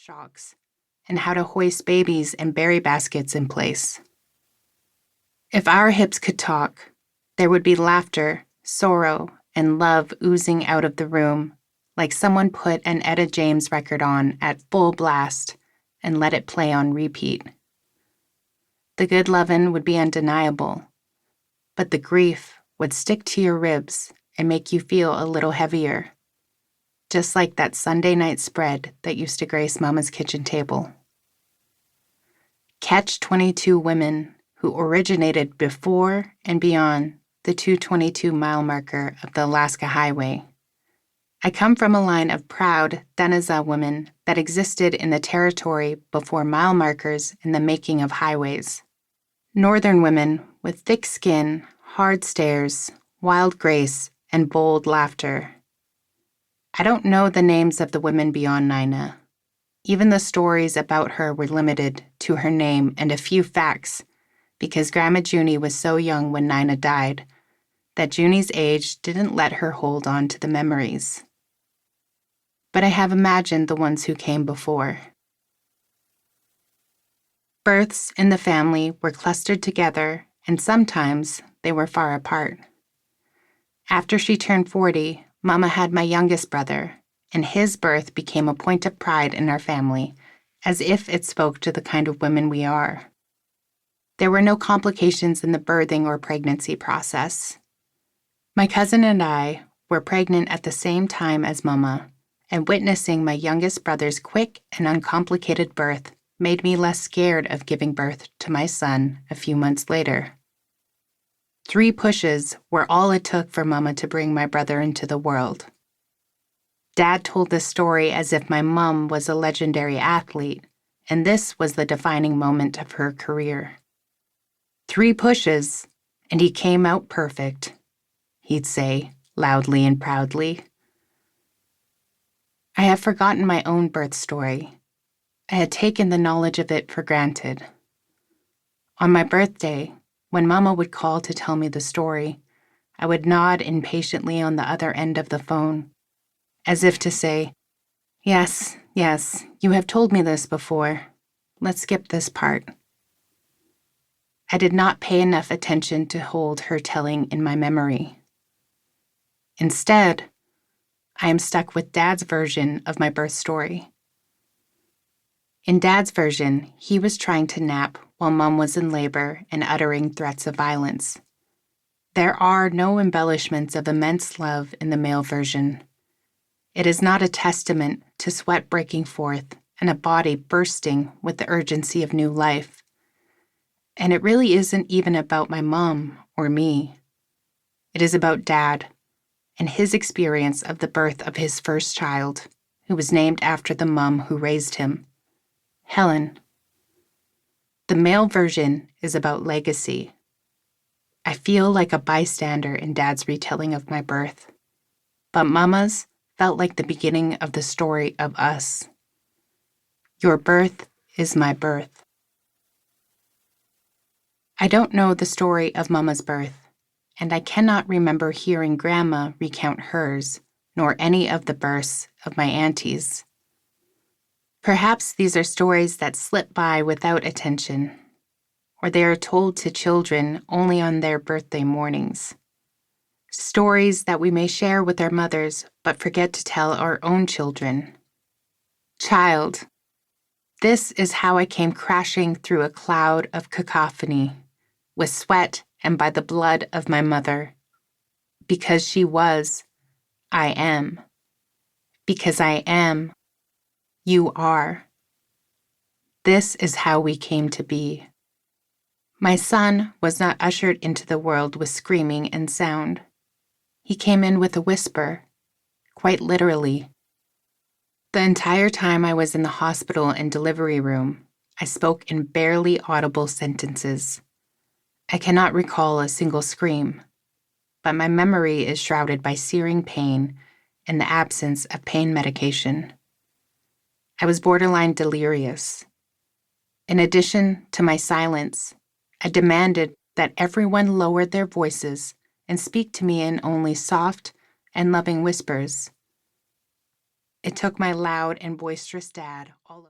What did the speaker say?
shocks, and how to hoist babies and berry baskets in place. If our hips could talk, there would be laughter, sorrow, and love oozing out of the room, like someone put an Etta James record on at full blast and let it play on repeat. The good lovin' would be undeniable, but the grief would stick to your ribs and make you feel a little heavier, just like that Sunday night spread that used to grace Mama's kitchen table. Catch 22 women who originated before and beyond the 222-mile marker of the Alaska Highway. I come from a line of proud Deniza women that existed in the territory before mile markers and the making of highways. Northern women with thick skin, hard stares, wild grace, and bold laughter. I don't know the names of the women beyond Nina. Even the stories about her were limited to her name and a few facts, because Grandma Junie was so young when Nina died that Junie's age didn't let her hold on to the memories. But I have imagined the ones who came before. Births in the family were clustered together, and sometimes they were far apart. After she turned 40, Mama had my youngest brother, and his birth became a point of pride in our family, as if it spoke to the kind of women we are. There were no complications in the birthing or pregnancy process. My cousin and I were pregnant at the same time as Mama, and witnessing my youngest brother's quick and uncomplicated birth made me less scared of giving birth to my son a few months later. 3 pushes were all it took for Mama to bring my brother into the world. Dad told this story as if my mom was a legendary athlete, and this was the defining moment of her career. 3 pushes, and he came out perfect, he'd say, loudly and proudly. I have forgotten my own birth story. I had taken the knowledge of it for granted. On my birthday, when Mama would call to tell me the story, I would nod impatiently on the other end of the phone, as if to say, "Yes, yes, you have told me this before. Let's skip this part." I did not pay enough attention to hold her telling in my memory. Instead, I am stuck with Dad's version of my birth story. In Dad's version, he was trying to nap while Mom was in labor and uttering threats of violence. There are no embellishments of immense love in the male version. It is not a testament to sweat breaking forth and a body bursting with the urgency of new life. And it really isn't even about my mom or me. It is about Dad and his experience of the birth of his first child, who was named after the mom who raised him, Helen. The male version is about legacy. I feel like a bystander in Dad's retelling of my birth, but Mama's felt like the beginning of the story of us. Your birth is my birth. I don't know the story of Mama's birth, and I cannot remember hearing Grandma recount hers, nor any of the births of my aunties. Perhaps these are stories that slip by without attention, or they are told to children only on their birthday mornings. Stories that we may share with our mothers but forget to tell our own children. Child, this is how I came crashing through a cloud of cacophony, with sweat and by the blood of my mother. Because she was, I am. Because I am, you are. This is how we came to be. My son was not ushered into the world with screaming and sound. He came in with a whisper, quite literally. The entire time I was in the hospital and delivery room, I spoke in barely audible sentences. I cannot recall a single scream, but my memory is shrouded by searing pain and the absence of pain medication. I was borderline delirious. In addition to my silence, I demanded that everyone lower their voices and speak to me in only soft and loving whispers. It took my loud and boisterous dad all of